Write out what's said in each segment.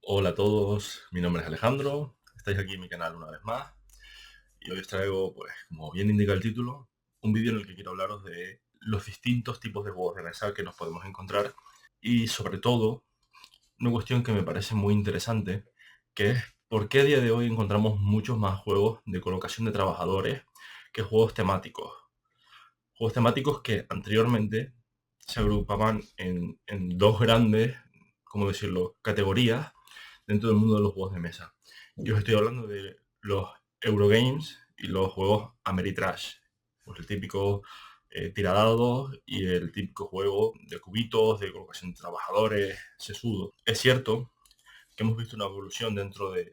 Hola a todos, mi nombre es Alejandro, estáis aquí en mi canal una vez más y hoy os traigo, pues como bien indica el título, un vídeo en el que quiero hablaros de los distintos tipos de juegos de mesa que nos podemos encontrar y sobre todo una cuestión que me parece muy interesante, que es por qué a día de hoy encontramos muchos más juegos de colocación de trabajadores que juegos temáticos. Juegos temáticos que anteriormente se agrupaban en dos grandes, ¿cómo decirlo?, categorías dentro del mundo de los juegos de mesa. Yo os estoy hablando de los Eurogames y los juegos Ameritrash, pues el típico tiradados y el típico juego de cubitos, de colocación de trabajadores, sesudo. Es cierto que hemos visto una evolución dentro de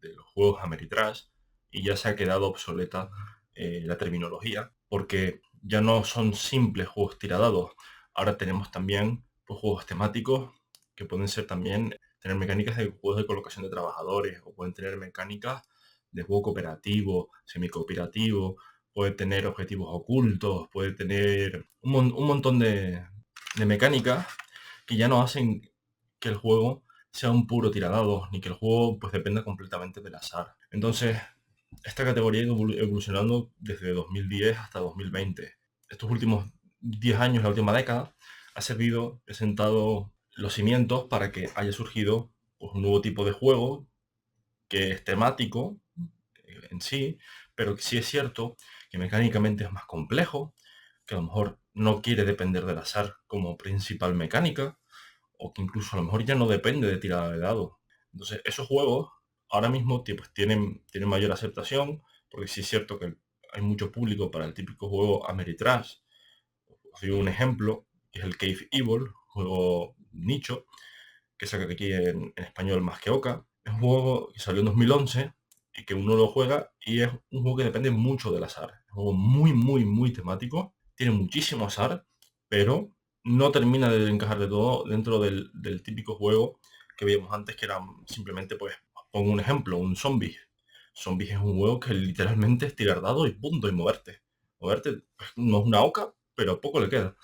los juegos Ameritrash y ya se ha quedado obsoleta la terminología, porque ya no son simples juegos tiradados. Ahora tenemos también pues, juegos temáticos que pueden ser también tener mecánicas de juegos de colocación de trabajadores o pueden tener mecánicas de juego cooperativo, semicooperativo, puede tener objetivos ocultos, puede tener un montón de mecánicas que ya no hacen que el juego sea un puro tiradados, ni que el juego pues dependa completamente del azar. Entonces, esta categoría ha ido evolucionando desde 2010 hasta 2020. Estos últimos 10 años, la última década, ha servido, ha sentado los cimientos para que haya surgido pues, un nuevo tipo de juego que es temático en sí, pero que sí es cierto que mecánicamente es más complejo, que a lo mejor no quiere depender del azar como principal mecánica, o que incluso a lo mejor ya no depende de tirada de dados. Entonces, esos juegos ahora mismo pues, tienen mayor aceptación, porque sí es cierto que hay mucho público para el típico juego Ameritrash. Os doy un ejemplo, que es el Cave Evil, juego nicho, que saca aquí en español más que Oca. Es un juego que salió en 2011 y que uno lo juega y es un juego que depende mucho del azar. Es un juego muy temático, tiene muchísimo azar, pero no termina de encajar de todo dentro del típico juego que veíamos antes, que era simplemente, pues, pongo un ejemplo, un zombie. Zombies es un juego que literalmente es tirar dados y punto, y moverte. Moverte pues, no es una oca, pero poco le queda.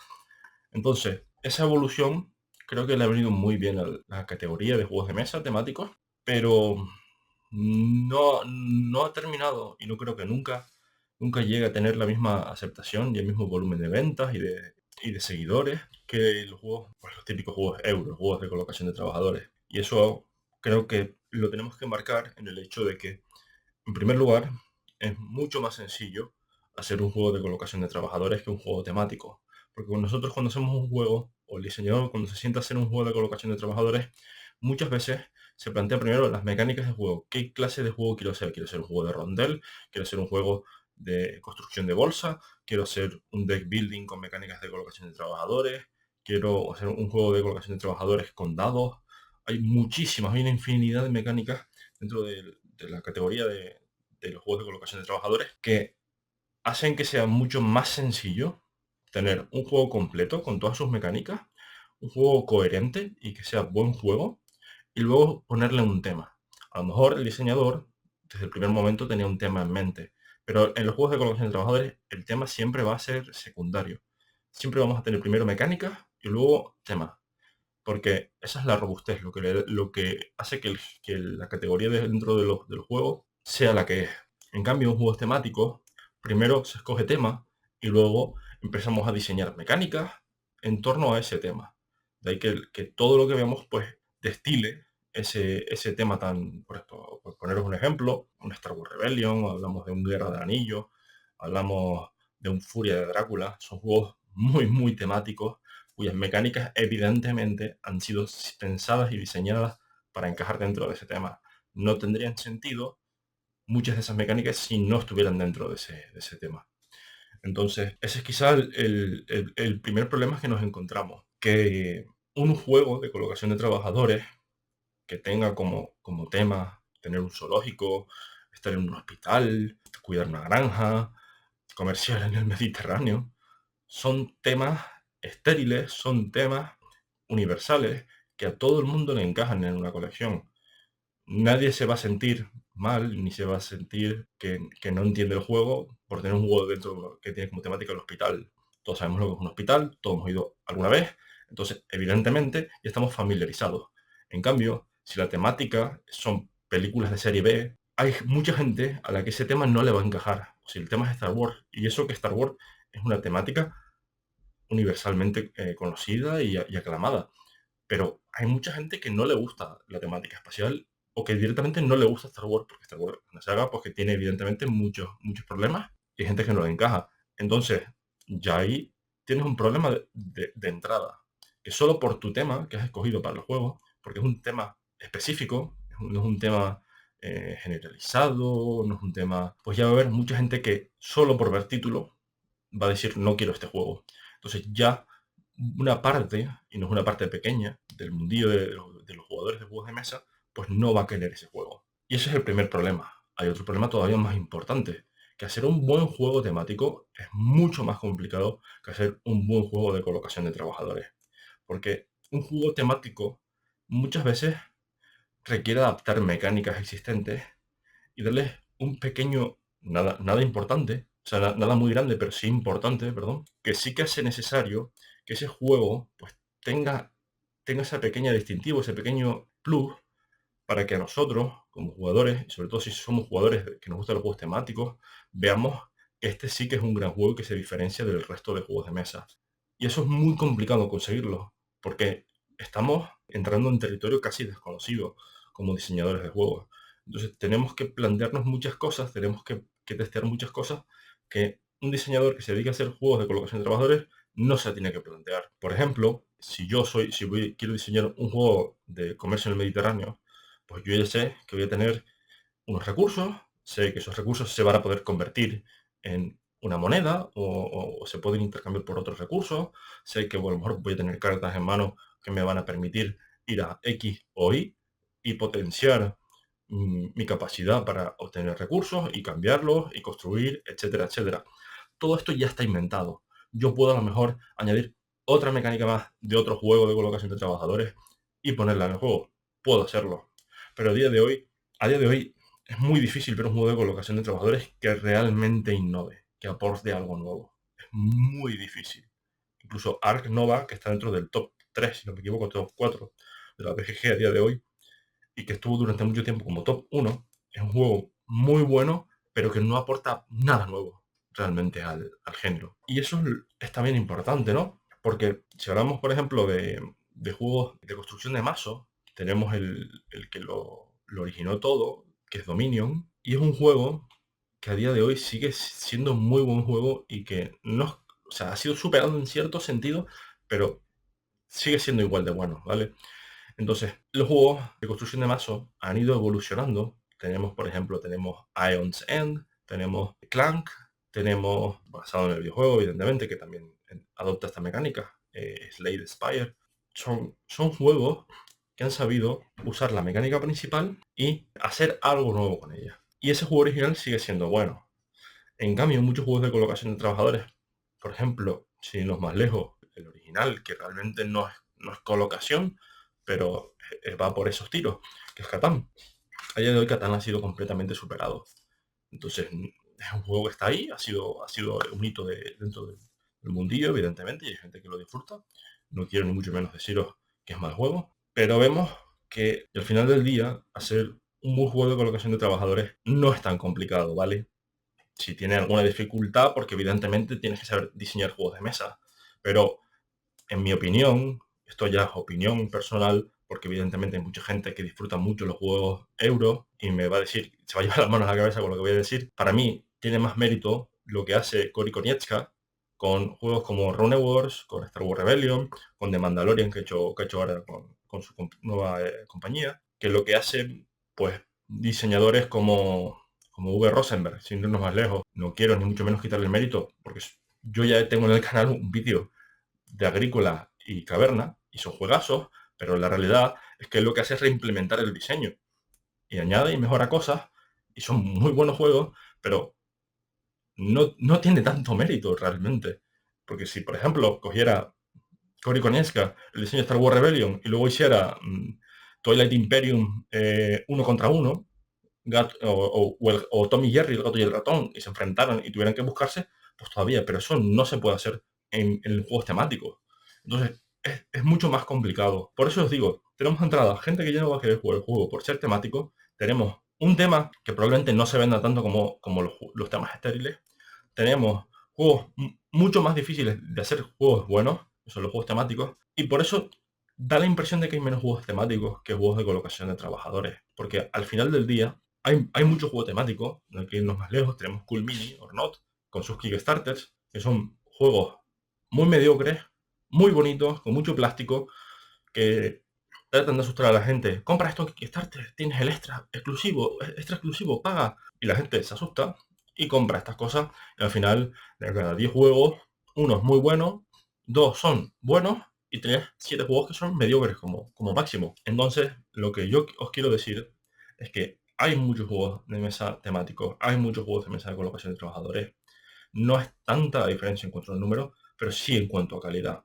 Entonces, esa evolución creo que le ha venido muy bien a la categoría de juegos de mesa temáticos, pero no ha terminado y no creo que nunca llegue a tener la misma aceptación y el mismo volumen de ventas y de seguidores que los juegos, pues los típicos juegos euro, juegos de colocación de trabajadores. Y eso creo que lo tenemos que marcar en el hecho de que, en primer lugar, es mucho más sencillo hacer un juego de colocación de trabajadores que un juego temático. Porque nosotros cuando hacemos un juego, o el diseñador cuando se sienta a hacer un juego de colocación de trabajadores, muchas veces se plantea primero las mecánicas de juego. ¿Qué clase de juego quiero hacer? ¿Quiero hacer un juego de rondel? ¿Quiero hacer un juego de construcción de bolsa? ¿Quiero hacer un deck building con mecánicas de colocación de trabajadores? ¿Quiero hacer un juego de colocación de trabajadores con dados? Hay una infinidad de mecánicas dentro de la categoría de los juegos de colocación de trabajadores que hacen que sea mucho más sencillo tener un juego completo con todas sus mecánicas, un juego coherente y que sea buen juego, y luego ponerle un tema. A lo mejor el diseñador desde el primer momento tenía un tema en mente, pero en los juegos de colocación de trabajadores el tema siempre va a ser secundario. Siempre vamos a tener primero mecánicas y luego temas, porque esa es la robustez, lo que hace que la categoría dentro de los juegos sea la que es. En cambio, en juegos temáticos, primero se escoge tema y luego empezamos a diseñar mecánicas en torno a ese tema. De ahí que todo lo que veamos, pues, destile ese tema tan, por poneros un ejemplo, un Star Wars Rebellion, hablamos de un Guerra del Anillo, hablamos de un Furia de Drácula, son juegos muy temáticos cuyas mecánicas evidentemente han sido pensadas y diseñadas para encajar dentro de ese tema. No tendrían sentido muchas de esas mecánicas si no estuvieran dentro de ese tema. Entonces, ese es quizá el primer problema que nos encontramos, que un juego de colocación de trabajadores que tenga como tema tener un zoológico, estar en un hospital, cuidar una granja, comercial en el Mediterráneo, son temas estériles, son temas universales que a todo el mundo le encajan en una colección. Nadie se va a sentir mal ni se va a sentir que no entiende el juego por tener un juego dentro que tiene como temática el hospital. Todos sabemos lo que es un hospital, todos hemos ido alguna vez, entonces evidentemente ya estamos familiarizados. En cambio, si la temática son películas de serie B, hay mucha gente a la que ese tema no le va a encajar. O si el tema es Star Wars, y eso que Star Wars es una temática universalmente conocida y aclamada. Pero hay mucha gente que no le gusta la temática espacial o que directamente no le gusta Star Wars, porque Star Wars es una saga pues, que tiene evidentemente muchos problemas y hay gente que no le encaja. Entonces, ya ahí tienes un problema de entrada, que solo por tu tema que has escogido para el juego, porque es un tema específico, no es un tema generalizado, no es un tema... Pues ya va a haber mucha gente que solo por ver título va a decir no quiero este juego. Entonces ya una parte, y no es una parte pequeña, del mundillo de los jugadores de juegos de mesa, pues no va a querer ese juego. Y ese es el primer problema. Hay otro problema todavía más importante, que hacer un buen juego temático es mucho más complicado que hacer un buen juego de colocación de trabajadores. Porque un juego temático muchas veces requiere adaptar mecánicas existentes y darles un pequeño, nada importante, o sea, nada muy grande, pero sí importante, perdón, que sí que hace necesario que ese juego pues tenga ese pequeño distintivo, ese pequeño plus para que nosotros, como jugadores, y sobre todo si somos jugadores que nos gustan los juegos temáticos, veamos que este sí que es un gran juego que se diferencia del resto de juegos de mesa. Y eso es muy complicado conseguirlo, porque estamos entrando en territorio casi desconocido como diseñadores de juegos. Entonces tenemos que plantearnos muchas cosas, tenemos que testear muchas cosas que un diseñador que se dedica a hacer juegos de colocación de trabajadores no se tiene que plantear. Por ejemplo, quiero diseñar un juego de comercio en el Mediterráneo, pues yo ya sé que voy a tener unos recursos, sé que esos recursos se van a poder convertir en una moneda o se pueden intercambiar por otros recursos, sé que bueno, a lo mejor voy a tener cartas en mano que me van a permitir ir a X o Y y potenciar mi capacidad para obtener recursos y cambiarlos y construir, etcétera, etcétera. Todo esto ya está inventado. Yo puedo a lo mejor añadir otra mecánica más de otro juego de colocación de trabajadores y ponerla en el juego. Puedo hacerlo. Pero a día de hoy es muy difícil ver un juego de colocación de trabajadores que realmente innove, que aporte algo nuevo. Es muy difícil. Incluso Ark Nova, que está dentro del top 3, si no me equivoco, top 4 de la BGG a día de hoy, y que estuvo durante mucho tiempo como top 1, es un juego muy bueno, pero que no aporta nada nuevo realmente al género. Y eso es también importante, ¿no? Porque si hablamos, por ejemplo, de juegos de construcción de mazos, tenemos el que lo originó todo, que es Dominion, y es un juego que a día de hoy sigue siendo un muy buen juego y que no, o sea, ha sido superado en cierto sentido, pero sigue siendo igual de bueno, ¿vale? Entonces, los juegos de construcción de mazo han ido evolucionando. Tenemos, por ejemplo, tenemos Ion's End, tenemos Clank, tenemos, basado en el videojuego, evidentemente, que también adopta esta mecánica, Slade Spire. Son juegos que han sabido usar la mecánica principal y hacer algo nuevo con ella. Y ese juego original sigue siendo bueno. En cambio, muchos juegos de colocación de trabajadores, por ejemplo, sin irnos más lejos, el original, que realmente no es colocación, pero va por esos tiros, que es Catán. A día de hoy Catán ha sido completamente superado. Entonces, es un juego que está ahí, ha sido un hito dentro del mundillo, evidentemente, y hay gente que lo disfruta. No quiero ni mucho menos deciros que es mal juego, pero vemos que al final del día, hacer un buen juego de colocación de trabajadores no es tan complicado, ¿vale? Si tiene alguna dificultad, porque evidentemente tienes que saber diseñar juegos de mesa. Pero en mi opinión, esto ya es opinión personal, porque evidentemente hay mucha gente que disfruta mucho los juegos euro y me va a decir, se va a llevar las manos a la cabeza con lo que voy a decir. Para mí tiene más mérito lo que hace Cory Konieczka con juegos como Rune Wars, con Star Wars Rebellion, con The Mandalorian que ha hecho ahora con su nueva compañía, que lo que hacen pues diseñadores como V. Rosenberg, sin irnos más lejos. No quiero ni mucho menos quitarle el mérito, porque yo ya tengo en el canal un vídeo de Agrícola y Caverna, y son juegazos, pero la realidad es que lo que hace es reimplementar el diseño, y añade y mejora cosas, y son muy buenos juegos, pero no tiene tanto mérito realmente. Porque si, por ejemplo, cogiera Cory Konieczka, el diseño de Star Wars Rebellion, y luego hiciera Twilight Imperium uno contra uno, o Tom y Jerry, el gato y el ratón, y se enfrentaran y tuvieran que buscarse, pues todavía, pero eso no se puede hacer en juegos temáticos. Entonces, es mucho más complicado. Por eso os digo, tenemos entrada, gente que ya no va a querer jugar el juego por ser temático. Tenemos un tema que probablemente no se venda tanto como los temas estériles. Tenemos juegos mucho más difíciles de hacer juegos buenos, que son los juegos temáticos. Y por eso da la impresión de que hay menos juegos temáticos que juegos de colocación de trabajadores. Porque al final del día hay muchos juegos temáticos, no hay que irnos más lejos. Tenemos Cool Mini or Not, con sus Kickstarters, que son juegos muy mediocres, muy bonitos, con mucho plástico, que tratan de asustar a la gente. Compra esto en Kickstarter, tienes el extra exclusivo, paga. Y la gente se asusta y compra estas cosas. Y al final, de cada 10 juegos, uno es muy bueno, dos son buenos y tenés 7 juegos que son mediocres como máximo. Entonces, lo que yo os quiero decir es que hay muchos juegos de mesa temáticos, hay muchos juegos de mesa de colocación de trabajadores. No es tanta la diferencia en cuanto al número, pero sí en cuanto a calidad.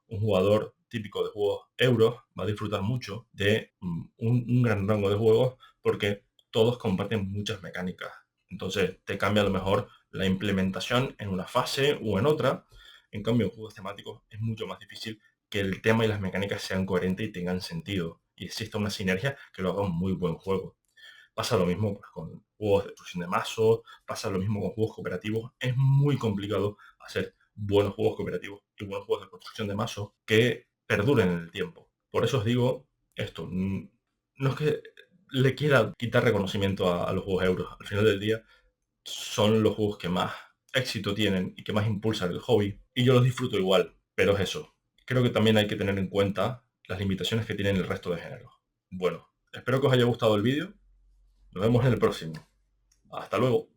Un jugador típico de juegos euros va a disfrutar mucho de un gran rango de juegos porque todos comparten muchas mecánicas. Entonces te cambia a lo mejor la implementación en una fase o en otra. En cambio, en juegos temáticos es mucho más difícil que el tema y las mecánicas sean coherentes y tengan sentido. Y exista una sinergia que lo haga un muy buen juego. Pasa lo mismo pues, con juegos de destrucción de mazos, pasa lo mismo con juegos cooperativos. Es muy complicado hacer buenos juegos cooperativos y buenos juegos de construcción de mazos que perduren en el tiempo. Por eso os digo esto. No es que le quiera quitar reconocimiento a los juegos euros. Al final del día son los juegos que más éxito tienen y que más impulsan el hobby. Y yo los disfruto igual. Pero es eso. Creo que también hay que tener en cuenta las limitaciones que tienen el resto de géneros. Bueno, espero que os haya gustado el vídeo. Nos vemos en el próximo. Hasta luego.